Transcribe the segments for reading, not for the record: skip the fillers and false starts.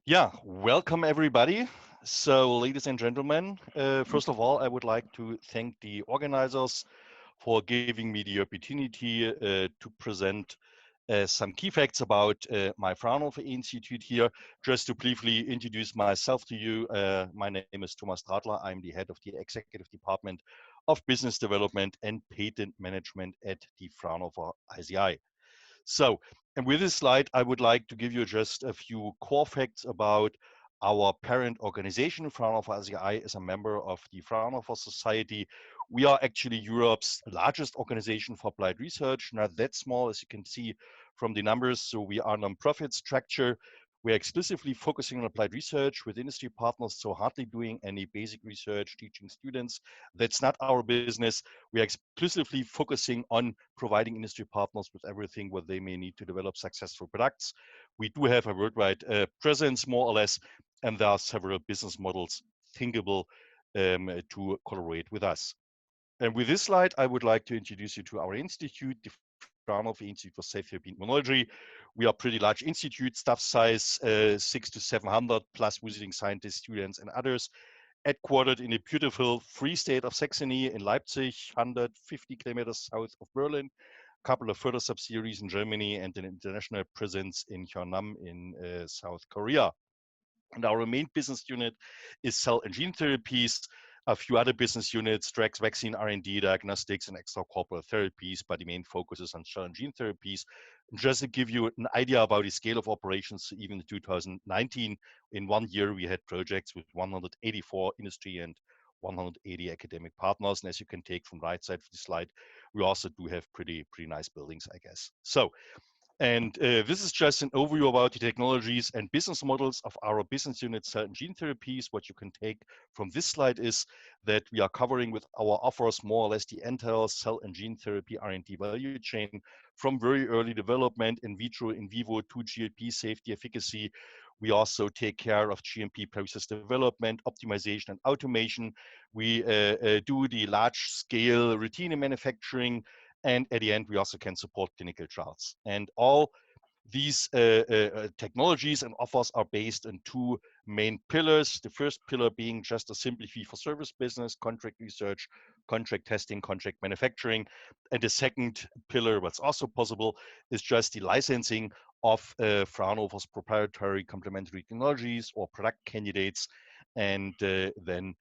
Yeah, welcome everybody. So, ladies and gentlemen, first of all, I would like to thank the organizers for giving me the opportunity to present some key facts about my Fraunhofer Institute here. Just to briefly introduce myself to you, my name is Thomas Tradler. I'm the head of the Executive Department of Business Development and Patent Management at the Fraunhofer IZI. So, and with this slide, I would like to give you just a few core facts about our parent organization. Fraunhofer IZI is a member of the Fraunhofer Society. We are actually Europe's largest organization for applied research, not that small as you can see from the numbers. So we are a non-profit structure. We're exclusively focusing on applied research with industry partners, so hardly doing any basic research, teaching students. That's not our business. We are exclusively focusing on providing industry partners with everything what they may need to develop successful products. We do have a worldwide presence, more or less, and there are several business models thinkable to collaborate with us. And with this slide, I would like to introduce you to our institute, the Fraunhofer Institute for Cell Therapy and Immunology. We are a pretty large institute, staff size 600 to 700 plus visiting scientists, students, and others. Headquartered in the beautiful free state of Saxony in Leipzig, 150 kilometers south of Berlin. A couple of further subsidiaries in Germany and an international presence in Hyunam in South Korea. And our main business unit is cell and gene therapies, a few other business units, drugs, vaccine, R&D, diagnostics, and extracorporeal therapies, but the main focus is on cell and gene therapies. And just to give you an idea about the scale of operations, even in 2019, in 1 year, we had projects with 184 industry and 180 academic partners. And as you can take from the right side of the slide, we also do have pretty nice buildings, I guess. So, and this is just an overview about the technologies and business models of our business unit, cell and gene therapies. What you can take from this slide is that we are covering with our offers more or less the entire cell and gene therapy R&D value chain, from very early development, in vitro, in vivo, to GMP safety, efficacy. We also take care of GMP process development, optimization, and automation. We do the large scale routine manufacturing, and at the end, we also can support clinical trials. And all these technologies and offers are based on two main pillars. The first pillar being just a simple fee-for-service business, contract research, contract testing, contract manufacturing. And the second pillar, what's also possible, is just the licensing of Fraunhofer's proprietary complementary technologies or product candidates, and then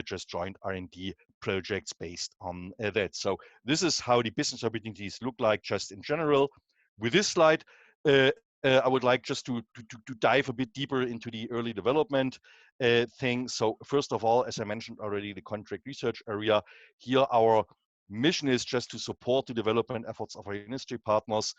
just joint R&D projects based on that. So this is how the business opportunities look like just in general. With this slide, I would like just to dive a bit deeper into the early development thing. So first of all, as I mentioned already, the contract research area, here our mission is just to support the development efforts of our industry partners,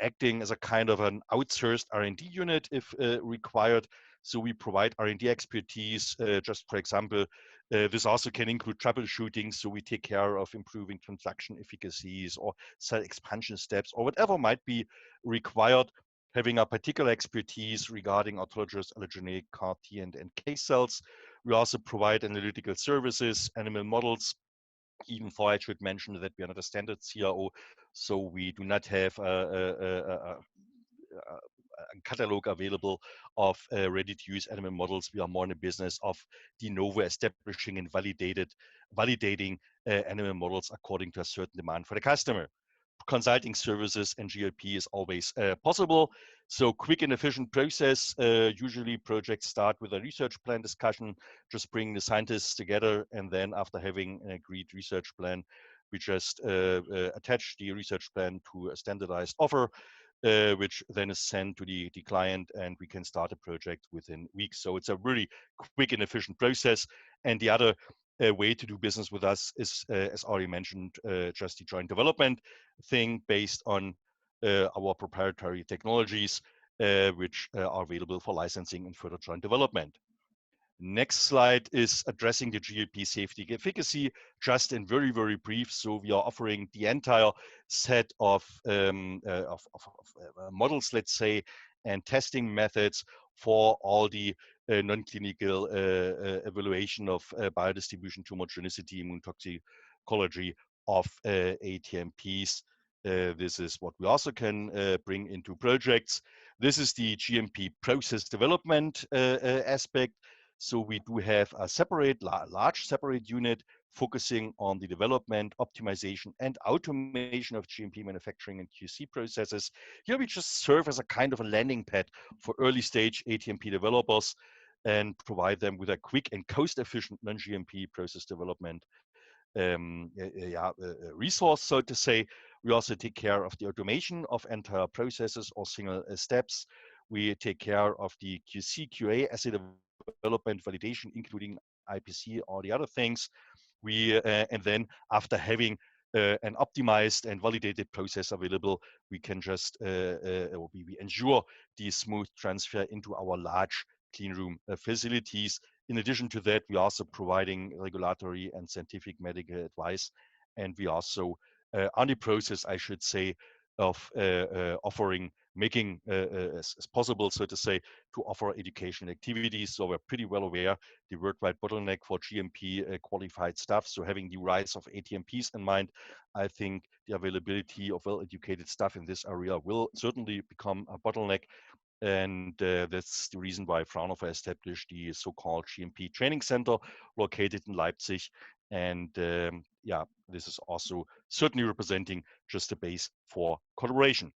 acting as a kind of an outsourced R&D unit if required. So we provide R&D expertise, just for example, this also can include troubleshooting. So we take care of improving transduction efficacies or cell expansion steps or whatever might be required, having a particular expertise regarding autologous allogeneic CAR T and NK cells. We also provide analytical services, animal models. Even though I should mention that we are not a standard CRO, so we do not have a catalog available of ready-to-use animal models. We are more in the business of de novo establishing and validating animal models according to a certain demand for the customer. Consulting services and GLP is always possible. So quick and efficient process. Usually projects start with a research plan discussion, just bring the scientists together, and then after having an agreed research plan, we just attach the research plan to a standardized offer, which then is sent to the client, and we can start a project within weeks. So it's a really quick and efficient process. And the other way to do business with us is, as already mentioned, just the joint development thing based on our proprietary technologies, which are available for licensing and further joint development. Next slide is addressing the GLP safety efficacy, just in very brief. So we are offering the entire set of models, let's say, and testing methods for all the non-clinical evaluation of biodistribution, tumorigenicity, immune toxicology of ATMPs. This is what we also can bring into projects. This is the GMP process development aspect. So we do have a separate, large separate unit focusing on the development, optimization, and automation of GMP manufacturing and QC processes. Here we just serve as a kind of a landing pad for early stage ATMP developers and provide them with a quick and cost-efficient non-GMP process development resource, so to say. We also take care of the automation of entire processes or single steps. We take care of the QC, QA, assay development, validation, including IPC, all the other things. And then after having an optimized and validated process available, we can just we ensure the smooth transfer into our large clean room facilities. In addition to that, we are also providing regulatory and scientific medical advice, and we also on the process, I should say, of making as possible, so to say, to offer education activities. So we're pretty well aware the worldwide bottleneck for GMP qualified staff. So having the rise of ATMPs in mind, I think the availability of well-educated staff in this area will certainly become a bottleneck. And that's the reason why Fraunhofer established the so-called GMP training center located in Leipzig. And this is also certainly representing just a base for collaboration.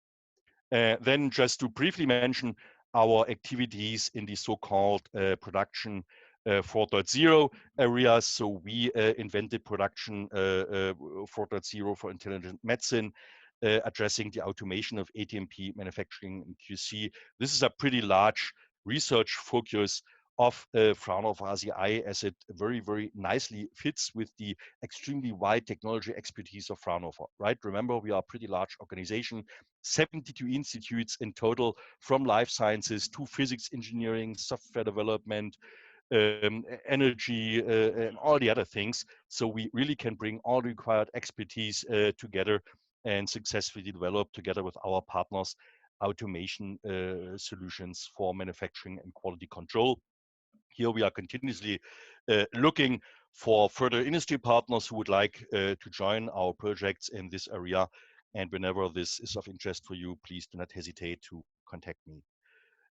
Then just to briefly mention our activities in the so-called production 4.0 areas. So we invented production 4.0 for intelligent medicine, addressing the automation of ATMP manufacturing and QC. This is a pretty large research focus of Fraunhofer IZI, as it very, very nicely fits with the extremely wide technology expertise of Fraunhofer, right? Remember, we are a pretty large organization, 72 institutes in total, from life sciences to physics, engineering, software development, energy, and all the other things. So we really can bring all the required expertise together and successfully develop together with our partners automation solutions for manufacturing and quality control. Here we are continuously looking for further industry partners who would like to join our projects in this area. And whenever this is of interest for you, please do not hesitate to contact me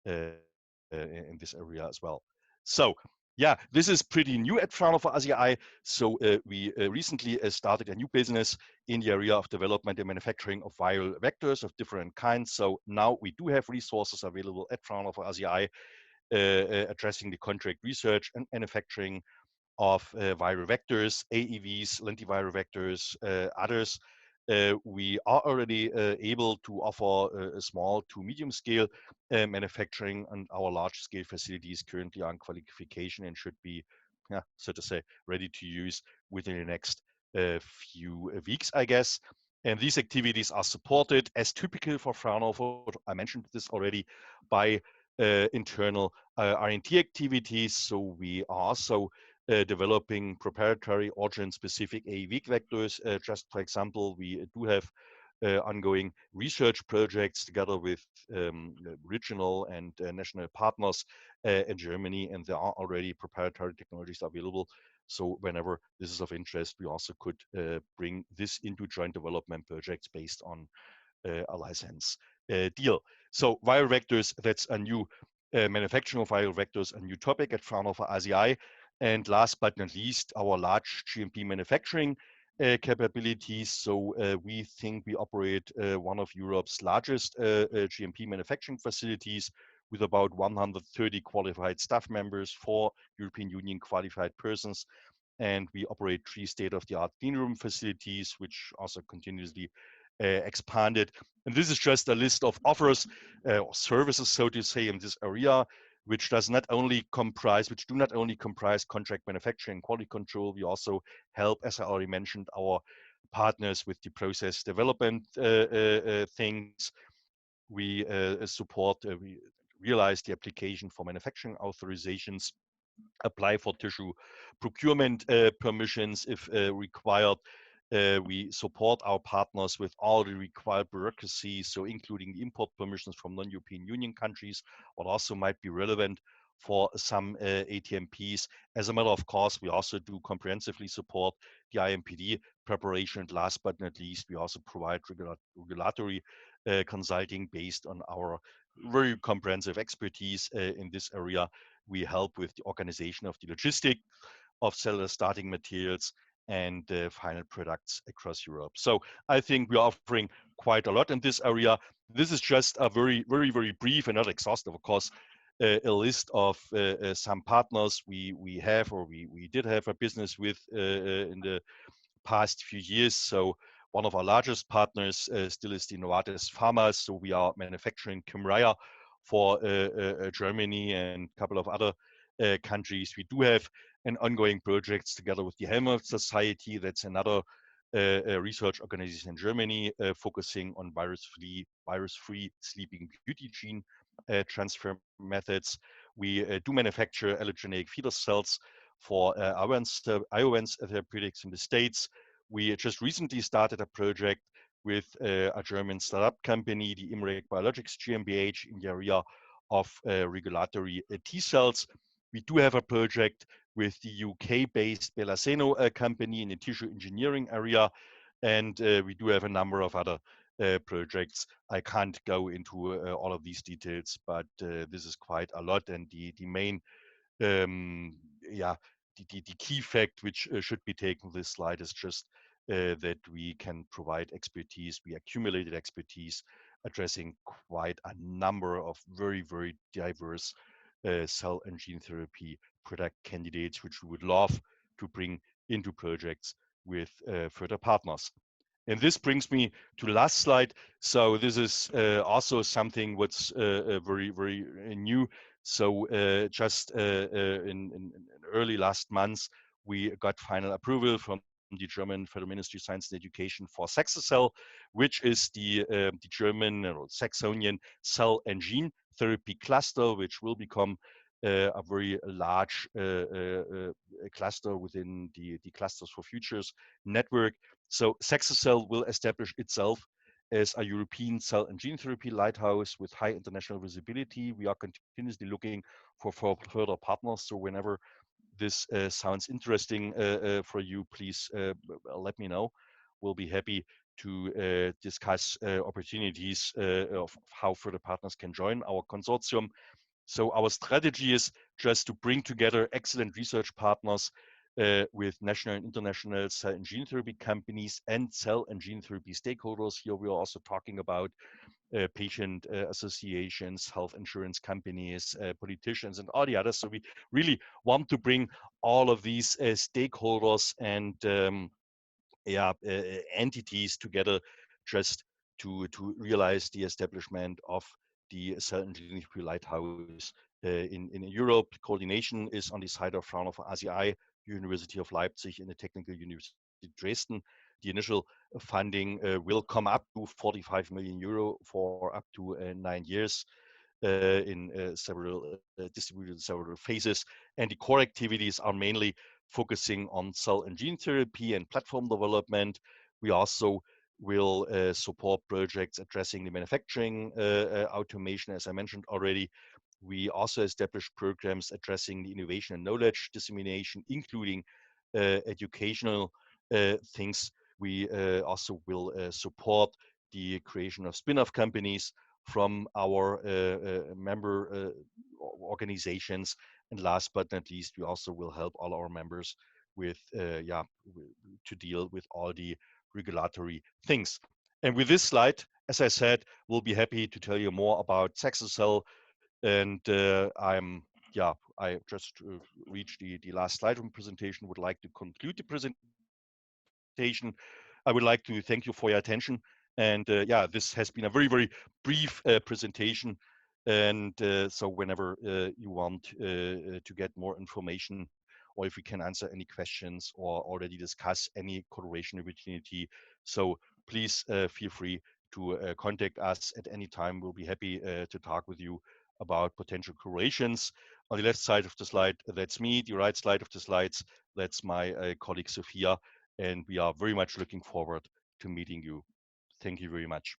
in this area as well. So yeah, this is pretty new at Fraunhofer IZI. So we recently started a new business in the area of development and manufacturing of viral vectors of different kinds. So now we do have resources available at Fraunhofer IZI addressing the contract research and manufacturing of viral vectors, AEVs, lentiviral vectors, others. We are already able to offer a small to medium scale manufacturing, and our large scale facilities currently on qualification and should be, so to say, ready to use within the next few weeks, I guess. And these activities are supported, as typical for Fraunhofer, I mentioned this already, by internal R&D activities. So we are also developing proprietary origin-specific AAV vectors. Just for example, we do have ongoing research projects together with regional and national partners in Germany, and there are already proprietary technologies available. So whenever this is of interest, we also could bring this into joint development projects based on a license deal. So viral vectors, that's a new manufacturing of viral vectors, a new topic at Fraunhofer IZI. And last but not least, our large GMP manufacturing capabilities. So we think we operate one of Europe's largest GMP manufacturing facilities with about 130 qualified staff members, 4 European Union qualified persons. And we operate 3 state-of-the-art clean room facilities, which also continuously expanded. And this is just a list of offers or services, so to say, in this area, which do not only comprise contract manufacturing and quality control. We also help, as I already mentioned, our partners with the process development things. We support, we realize the application for manufacturing authorizations, apply for tissue procurement permissions if required. We support our partners with all the required bureaucracy, so including the import permissions from non-European Union countries, what also might be relevant for some ATMPs. As a matter of course, we also do comprehensively support the IMPD preparation. And last but not least, we also provide regulatory consulting based on our very comprehensive expertise in this area. We help with the organization of the logistic of cellular starting materials and final products across Europe. So I think we are offering quite a lot in this area. This is just a very brief and not exhaustive, of course, a list of some partners we have or we did have a business with in the past few years. So one of our largest partners still is the Novartis Pharma. So we are manufacturing Kymriah for Germany and a couple of other countries. We do have an ongoing projects together with the Helmholtz Society. That's another research organization in Germany focusing on virus-free sleeping beauty gene transfer methods. We do manufacture allogeneic fetal cells for iovance therapeutics in the States. We just recently started a project with a German startup company, the Imrec Biologics GmbH, in the area of regulatory T cells. We do have a project with the UK-based Bellaseno company in the tissue engineering area, and we do have a number of other projects. I can't go into all of these details, but this is quite a lot, and the main yeah, the key fact which should be taken this slide is just that we can provide expertise. We accumulated expertise addressing quite a number of very diverse cell and gene therapy product candidates, which we would love to bring into projects with further partners. And this brings me to the last slide. So this is also something what's very new. So just in early last months, we got final approval from the German Federal Ministry of Science and Education for Sakocell, which is the German or Saxonian cell and gene therapy cluster, which will become a very large cluster within the Clusters for Futures network. So Sakocell will establish itself as a European cell and gene therapy lighthouse with high international visibility. We are continuously looking for further partners. So whenever this sounds interesting for you, please let me know. We'll be happy to discuss opportunities of how further partners can join our consortium. So our strategy is just to bring together excellent research partners with national and international cell and gene therapy companies and cell and gene therapy stakeholders. Here we are also talking about patient associations, health insurance companies, politicians, and all the others. So we really want to bring all of these stakeholders and entities together just to realize the establishment of the cell and gene therapy lighthouse in Europe. Coordination is on the side of Fraunhofer IZI, University of Leipzig, and the Technical University of Dresden. The initial funding will come up to 45 million euro for up to 9 years in several distributed several phases. And the core activities are mainly focusing on cell and gene therapy and platform development. We also will support projects addressing the manufacturing automation, as I mentioned already. We also established programs addressing the innovation and knowledge dissemination, including educational things. We also will support the creation of spin-off companies from our member organizations. And last but not least, we also will help all our members with to deal with all the regulatory things. And with this slide, as I said, we'll be happy to tell you more about Sakocell. And I just reached the last slide of the presentation. Would like to conclude the presentation. I would like to thank you for your attention. And this has been a very brief presentation. And so whenever you want to get more information, or if we can answer any questions or already discuss any collaboration opportunity, so please feel free to contact us at any time. We'll be happy to talk with you about potential collaborations. On the left side of the slide, that's me. The right side of the slides, that's my colleague Sophia. And we are very much looking forward to meeting you. Thank you very much.